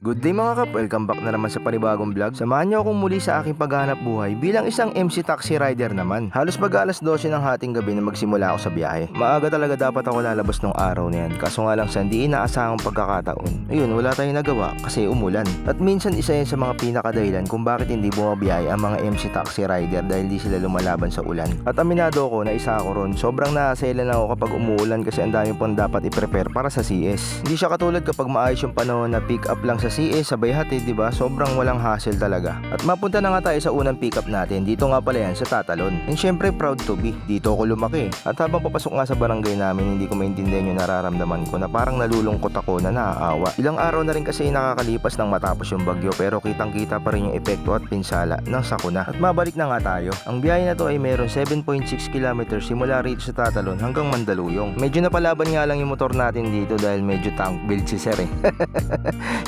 Good day mga kap, welcome back na naman sa panibagong vlog. Samahan niyo akong muli sa aking paghahanap buhay bilang isang MC taxi rider naman. Halos mag-alas 12 ng hating gabi na magsimula ako sa biyahe. Maaga talaga dapat ako lalabas nung araw na yan, kaso nga lang sa hindi inaasahang pagkakataon. Ayun, wala tayong nagawa kasi umulan. At minsan isa yan sa mga pinakadahilan kung bakit hindi bumabiyahe ang mga MC taxi rider dahil di sila lumalaban sa ulan. At aminado ko na isa ako ron, sobrang naaselan ako kapag umuulan kasi ang dami pong dapat i-prepare para sa CS. Hindi siya katulad kapag maayos yung panahon na pick up lang sa CS, sabay hatid, diba? Sobrang walang hassle talaga. At mapunta na nga tayo sa unang pick up natin. Dito nga pala yan sa Tatalon. And syempre proud to be. Dito ako lumaki. At habang papasok nga sa barangay namin, hindi ko maintindihan yung nararamdaman ko na parang nalulungkot ako na naaawa. Ilang araw na rin kasi nakakalipas nang matapos yung bagyo pero kitang kita pa rin yung epekto at pinsala ng sakuna. At mabalik na nga tayo. Ang biyahe na to ay meron 7.6 km simula rito sa Tatalon hanggang Mandaluyong. Medyo napalaban nga lang yung motor natin dito dahil medyo tank build si Sir eh.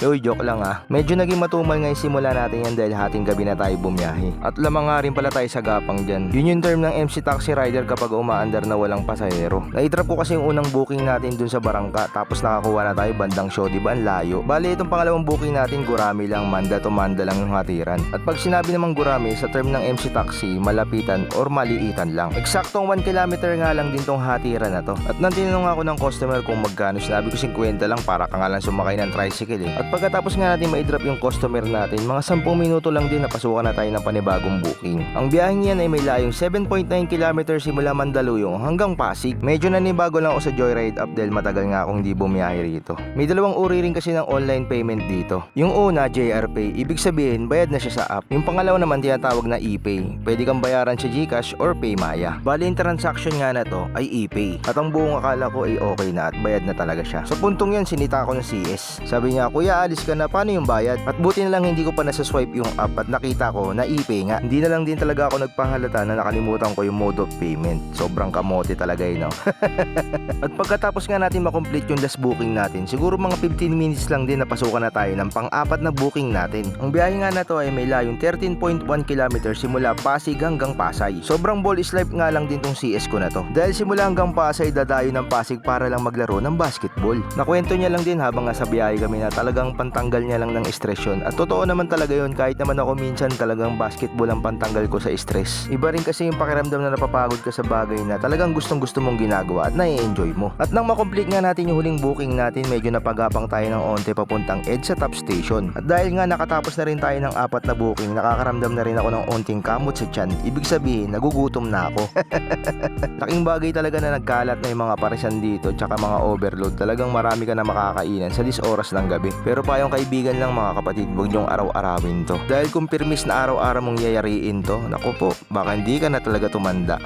Yoy, joke lang ah. Medyo naging matumal nga yung simula natin yan dahil hating gabi na tayo bumiyahe. At lamang nga rin pala tayo sa gapang dyan. Yun yung term ng MC taxi rider kapag umaandar na walang pasahero. Na-drop ko kasi yung unang booking natin dun sa Barangka tapos nakakuha na tayo bandang show, diba? Ang layo. Bali itong pangalawang booking natin Gurami lang, Manda to Manda lang yung hatiran. At pag sinabi namang Gurami sa term ng MC taxi, malapitan or maliitan lang. Eksaktong 1 kilometer nga lang din tong hatiran na to. At nang tinanong ako ng customer kung magkano, sinabi ko 50 lang para ka nga lang sumakay ng tricycle eh. At pagkatapos nga natin ma-drop yung customer natin, mga 10 minuto lang din napasukan na tayo ng panibagong booking. Ang biyaheng yan ay may layong 7.9 km simula Mandaluyong hanggang Pasig. Medyo nanibago lang ako sa Joyride app dahil matagal nga akong hindi bumiyahe rito. May dalawang uri rin kasi ng online payment dito. Yung una, JRPay, ibig sabihin bayad na siya sa app. Yung pangalawa naman tinatawag na ePay. Pwede kang bayaran sa GCash or Paymaya. Bali yung transaction nga na to ay ePay. At ang buong akala ko ay okay na at bayad na talaga siya. Sa puntong yan, sinita ko ng CS. Sabi niya, kuya alis ka na, paano yung bayad? At buti na lang hindi ko pa nasa-swipe yung app at nakita ko na ePay nga. Hindi na lang din talaga ako nagpahalata na nakalimutan ko yung mode of payment. Sobrang kamote talaga yun, no? At pagkatapos nga natin makomplete yung last booking natin, siguro mga 15 minutes lang din napasukan na tayo ng pang-apat na booking natin. Ang biyahe nga na to ay may layong 13.1 km simula Pasig hanggang Pasay. Sobrang ball is life nga lang din tong CS ko na to. Dahil simula hanggang Pasay, dadayo ng Pasig para lang maglaro ng basketball. Nakwento niya lang din habang nasa biyahe kami na talagang pantanggal niya lang ng stress yun. At totoo naman talaga yun, kahit naman ako minsan talagang basketball ang pantanggal ko sa stress. Iba rin kasi yung pakiramdam na napapagod ka sa bagay na talagang gustong gusto mong ginagawa at nai-enjoy mo. At nang makomplete nga natin yung huling booking natin, medyo napagapang tayo ng onte papuntang EDSA Top Station. At dahil nga nakatapos na rin tayo ng 4 na booking, nakakaramdam na rin ako ng onting kamot sa tiyan. Ibig sabihin, nagugutom na ako. Laking bagay talaga na nagkalat na yung mga parisan dito tsaka mga overload. Talagang marami ka na makakainan sa 10 oras ng gabi. Pero payong kaibigan lang mga kapatid, huwag niyong araw-arawin to. Dahil kung pirmis na araw-araw mong yayariin to, naku po, baka hindi ka na talaga tumanda.